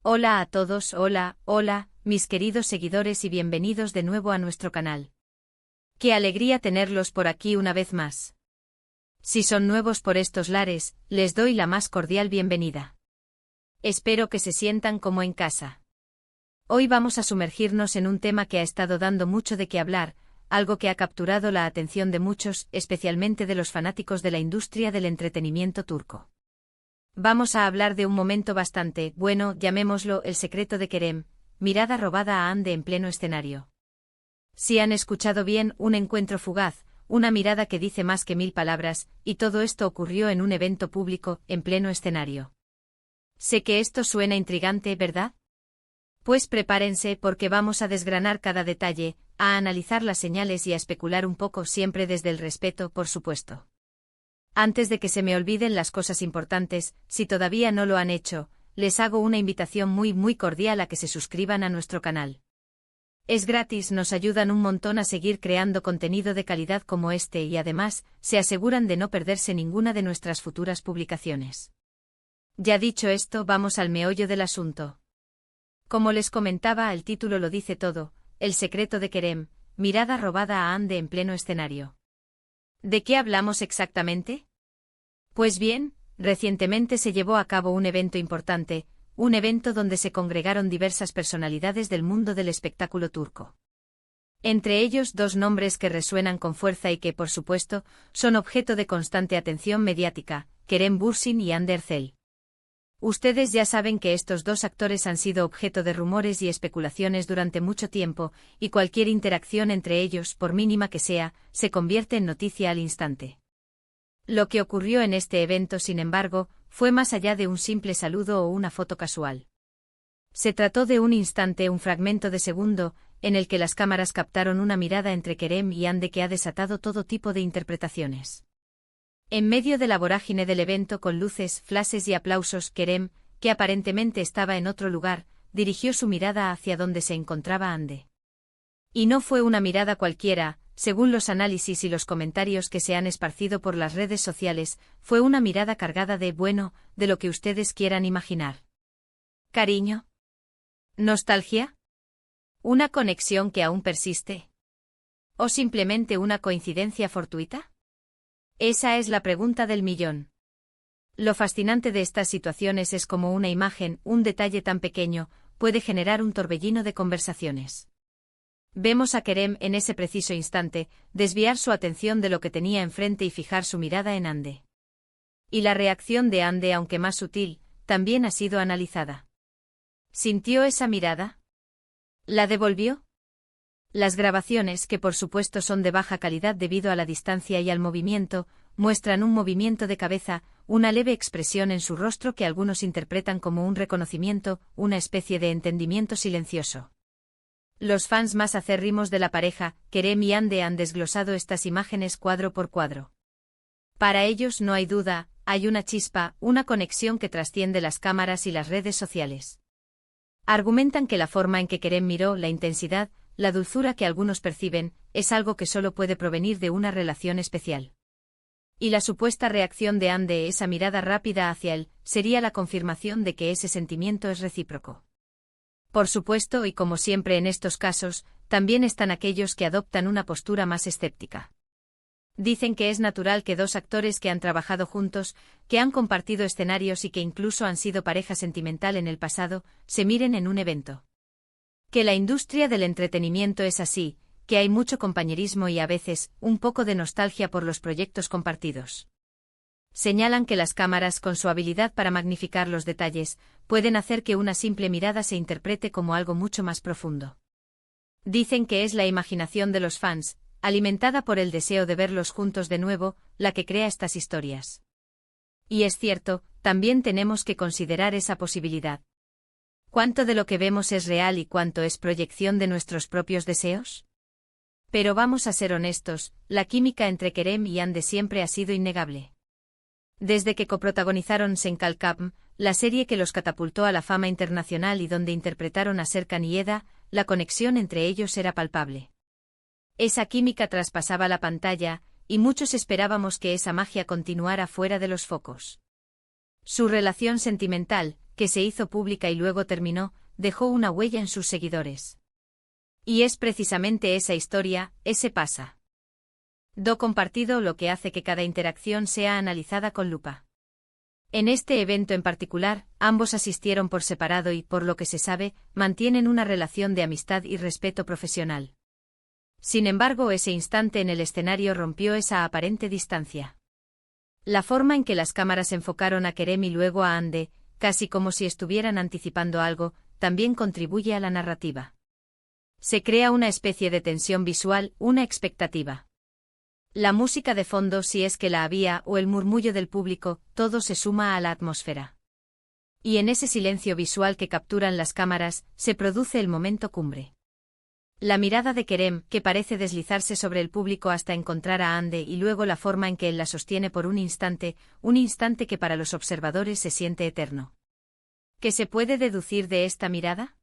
Hola a todos, hola, mis queridos seguidores y bienvenidos de nuevo a nuestro canal. Qué alegría tenerlos por aquí una vez más. Si son nuevos por estos lares, les doy la más cordial bienvenida. Espero que se sientan como en casa. Hoy vamos a sumergirnos en un tema que ha estado dando mucho de qué hablar, algo que ha capturado la atención de muchos, especialmente de los fanáticos de la industria del entretenimiento turco. Vamos a hablar de un momento bastante, bueno, llamémoslo el secreto de Kerem, mirada robada a Hande en pleno escenario. Si han escuchado bien, un encuentro fugaz, una mirada que dice más que 1000 palabras, y todo esto ocurrió en un evento público, en pleno escenario. Sé que esto suena intrigante, ¿verdad? Pues prepárense porque vamos a desgranar cada detalle, a analizar las señales y a especular un poco siempre desde el respeto, por supuesto. Antes de que se me olviden las cosas importantes, si todavía no lo han hecho, les hago una invitación muy cordial a que se suscriban a nuestro canal. Es gratis, nos ayudan un montón a seguir creando contenido de calidad como este y además, se aseguran de no perderse ninguna de nuestras futuras publicaciones. Ya dicho esto, vamos al meollo del asunto. Como les comentaba, el título lo dice todo, el secreto de Kerem, mirada robada a Hande en pleno escenario. ¿De qué hablamos exactamente? Pues bien, recientemente se llevó a cabo un evento importante, un evento donde se congregaron diversas personalidades del mundo del espectáculo turco. Entre ellos dos nombres que resuenan con fuerza y que, por supuesto, son objeto de constante atención mediática, Kerem Bürsin y Hande Erçel. Ustedes ya saben que estos dos actores han sido objeto de rumores y especulaciones durante mucho tiempo, y cualquier interacción entre ellos, por mínima que sea, se convierte en noticia al instante. Lo que ocurrió en este evento, sin embargo, fue más allá de un simple saludo o una foto casual. Se trató de un instante, un fragmento de segundo, en el que las cámaras captaron una mirada entre Kerem y Hande que ha desatado todo tipo de interpretaciones. En medio de la vorágine del evento con luces, flashes y aplausos, Kerem, que aparentemente estaba en otro lugar, dirigió su mirada hacia donde se encontraba Hande. Y no fue una mirada cualquiera, según los análisis y los comentarios que se han esparcido por las redes sociales, fue una mirada cargada de, bueno, de lo que ustedes quieran imaginar. ¿Cariño? ¿Nostalgia? ¿Una conexión que aún persiste? ¿O simplemente una coincidencia fortuita? Esa es la pregunta del millón. Lo fascinante de estas situaciones es cómo una imagen, un detalle tan pequeño, puede generar un torbellino de conversaciones. Vemos a Kerem en ese preciso instante, desviar su atención de lo que tenía enfrente y fijar su mirada en Hande. Y la reacción de Hande, aunque más sutil, también ha sido analizada. ¿Sintió esa mirada? ¿La devolvió? Las grabaciones, que por supuesto son de baja calidad debido a la distancia y al movimiento, muestran un movimiento de cabeza, una leve expresión en su rostro que algunos interpretan como un reconocimiento, una especie de entendimiento silencioso. Los fans más acérrimos de la pareja, Kerem y Hande, han desglosado estas imágenes cuadro por cuadro. Para ellos no hay duda, hay una chispa, una conexión que trasciende las cámaras y las redes sociales. Argumentan que la forma en que Kerem miró, la intensidad, la dulzura que algunos perciben, es algo que solo puede provenir de una relación especial. Y la supuesta reacción de Hande, esa mirada rápida hacia él, sería la confirmación de que ese sentimiento es recíproco. Por supuesto, y como siempre en estos casos, también están aquellos que adoptan una postura más escéptica. Dicen que es natural que dos actores que han trabajado juntos, que han compartido escenarios y que incluso han sido pareja sentimental en el pasado, se miren en un evento. Que la industria del entretenimiento es así, que hay mucho compañerismo y a veces, un poco de nostalgia por los proyectos compartidos. Señalan que las cámaras, con su habilidad para magnificar los detalles, pueden hacer que una simple mirada se interprete como algo mucho más profundo. Dicen que es la imaginación de los fans, alimentada por el deseo de verlos juntos de nuevo, la que crea estas historias. Y es cierto, también tenemos que considerar esa posibilidad. ¿Cuánto de lo que vemos es real y cuánto es proyección de nuestros propios deseos? Pero vamos a ser honestos, la química entre Kerem y Hande siempre ha sido innegable. Desde que coprotagonizaron Senkalkam, la serie que los catapultó a la fama internacional y donde interpretaron a Serkan y Eda, la conexión entre ellos era palpable. Esa química traspasaba la pantalla, y muchos esperábamos que esa magia continuara fuera de los focos. Su relación sentimental, que se hizo pública y luego terminó, dejó una huella en sus seguidores. Y es precisamente esa historia, ese pasa. Do compartido lo que hace que cada interacción sea analizada con lupa. En este evento en particular, ambos asistieron por separado y, por lo que se sabe, mantienen una relación de amistad y respeto profesional. Sin embargo, ese instante en el escenario rompió esa aparente distancia. La forma en que las cámaras enfocaron a Kerem y luego a Hande, casi como si estuvieran anticipando algo, también contribuye a la narrativa. Se crea una especie de tensión visual, una expectativa. La música de fondo, si es que la había, o el murmullo del público, todo se suma a la atmósfera. Y en ese silencio visual que capturan las cámaras, se produce el momento cumbre. La mirada de Kerem, que parece deslizarse sobre el público hasta encontrar a Hande y luego la forma en que él la sostiene por un instante que para los observadores se siente eterno. ¿Qué se puede deducir de esta mirada?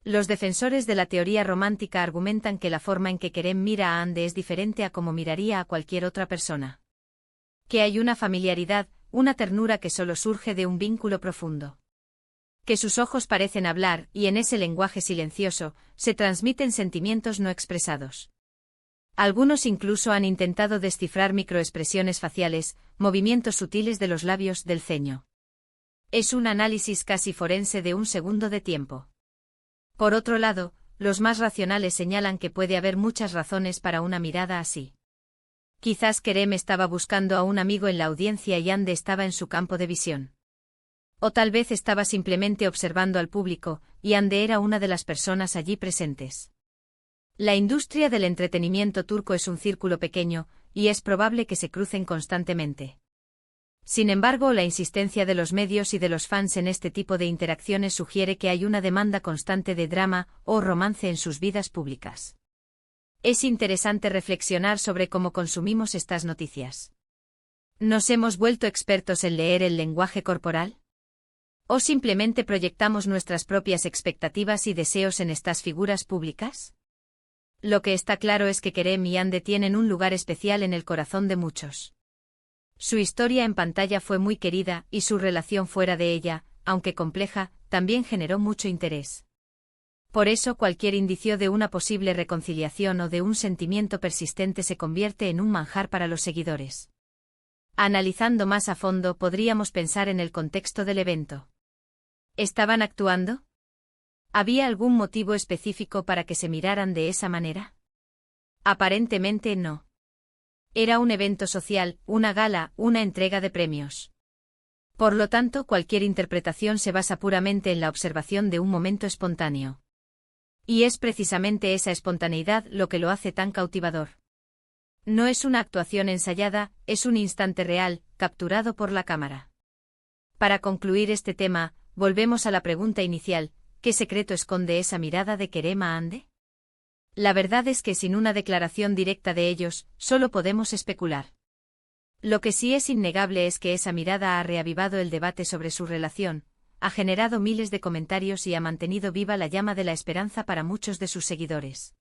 Los defensores de la teoría romántica argumentan que la forma en que Kerem mira a Hande es diferente a como miraría a cualquier otra persona. Que hay una familiaridad, una ternura que solo surge de un vínculo profundo. Que sus ojos parecen hablar, y en ese lenguaje silencioso, se transmiten sentimientos no expresados. Algunos incluso han intentado descifrar microexpresiones faciales, movimientos sutiles de los labios, del ceño. Es un análisis casi forense de un segundo de tiempo. Por otro lado, los más racionales señalan que puede haber muchas razones para una mirada así. Quizás Kerem estaba buscando a un amigo en la audiencia y Hande estaba en su campo de visión. O tal vez estaba simplemente observando al público, y Hande era una de las personas allí presentes. La industria del entretenimiento turco es un círculo pequeño, y es probable que se crucen constantemente. Sin embargo, la insistencia de los medios y de los fans en este tipo de interacciones sugiere que hay una demanda constante de drama o romance en sus vidas públicas. Es interesante reflexionar sobre cómo consumimos estas noticias. ¿Nos hemos vuelto expertos en leer el lenguaje corporal? ¿O simplemente proyectamos nuestras propias expectativas y deseos en estas figuras públicas? Lo que está claro es que Kerem y Hande tienen un lugar especial en el corazón de muchos. Su historia en pantalla fue muy querida, y su relación fuera de ella, aunque compleja, también generó mucho interés. Por eso cualquier indicio de una posible reconciliación o de un sentimiento persistente se convierte en un manjar para los seguidores. Analizando más a fondo, podríamos pensar en el contexto del evento. ¿Estaban actuando? ¿Había algún motivo específico para que se miraran de esa manera? Aparentemente no. Era un evento social, una gala, una entrega de premios. Por lo tanto, cualquier interpretación se basa puramente en la observación de un momento espontáneo. Y es precisamente esa espontaneidad lo que lo hace tan cautivador. No es una actuación ensayada, es un instante real, capturado por la cámara. Para concluir este tema, volvemos a la pregunta inicial: ¿qué secreto esconde esa mirada de Kerem a Hande? La verdad es que sin una declaración directa de ellos, solo podemos especular. Lo que sí es innegable es que esa mirada ha reavivado el debate sobre su relación, ha generado miles de comentarios y ha mantenido viva la llama de la esperanza para muchos de sus seguidores.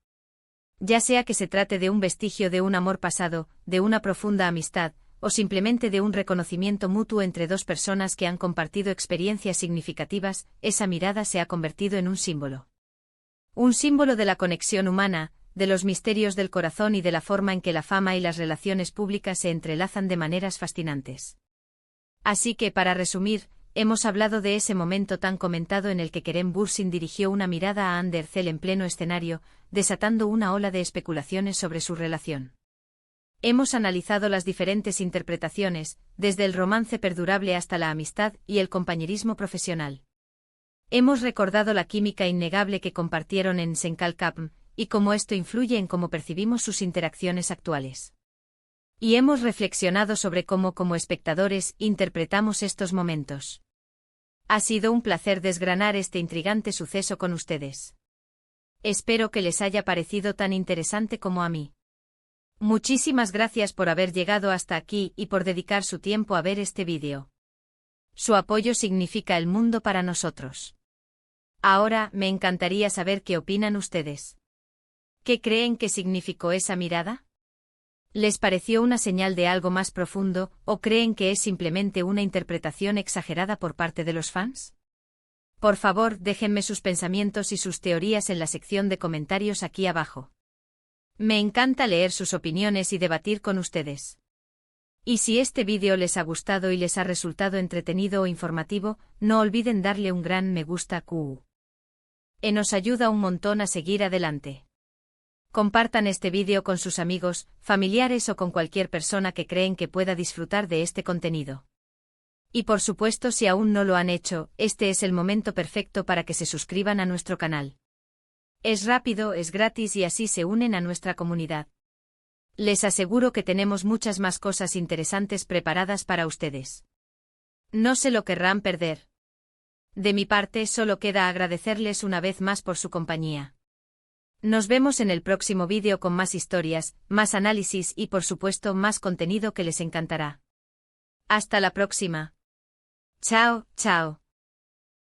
Ya sea que se trate de un vestigio de un amor pasado, de una profunda amistad, o simplemente de un reconocimiento mutuo entre dos personas que han compartido experiencias significativas, esa mirada se ha convertido en un símbolo. Un símbolo de la conexión humana, de los misterios del corazón y de la forma en que la fama y las relaciones públicas se entrelazan de maneras fascinantes. Así que, para resumir, hemos hablado de ese momento tan comentado en el que Kerem Bürsin dirigió una mirada a Hande Erçel en pleno escenario, desatando una ola de especulaciones sobre su relación. Hemos analizado las diferentes interpretaciones, desde el romance perdurable hasta la amistad y el compañerismo profesional. Hemos recordado la química innegable que compartieron en Senkalkapm, y cómo esto influye en cómo percibimos sus interacciones actuales. Y hemos reflexionado sobre cómo, como espectadores, interpretamos estos momentos. Ha sido un placer desgranar este intrigante suceso con ustedes. Espero que les haya parecido tan interesante como a mí. Muchísimas gracias por haber llegado hasta aquí y por dedicar su tiempo a ver este vídeo. Su apoyo significa el mundo para nosotros. Ahora, me encantaría saber qué opinan ustedes. ¿Qué creen que significó esa mirada? ¿Les pareció una señal de algo más profundo, o creen que es simplemente una interpretación exagerada por parte de los fans? Por favor, déjenme sus pensamientos y sus teorías en la sección de comentarios aquí abajo. Me encanta leer sus opiniones y debatir con ustedes. Y si este vídeo les ha gustado y les ha resultado entretenido o informativo, no olviden darle un gran me gusta nos ayuda un montón a seguir adelante. Compartan este vídeo con sus amigos, familiares o con cualquier persona que creen que pueda disfrutar de este contenido. Y por supuesto, si aún no lo han hecho, este es el momento perfecto para que se suscriban a nuestro canal. Es rápido, es gratis y así se unen a nuestra comunidad. Les aseguro que tenemos muchas más cosas interesantes preparadas para ustedes. No se lo querrán perder. De mi parte, solo queda agradecerles una vez más por su compañía. Nos vemos en el próximo vídeo con más historias, más análisis y por supuesto más contenido que les encantará. Hasta la próxima. Chao, chao.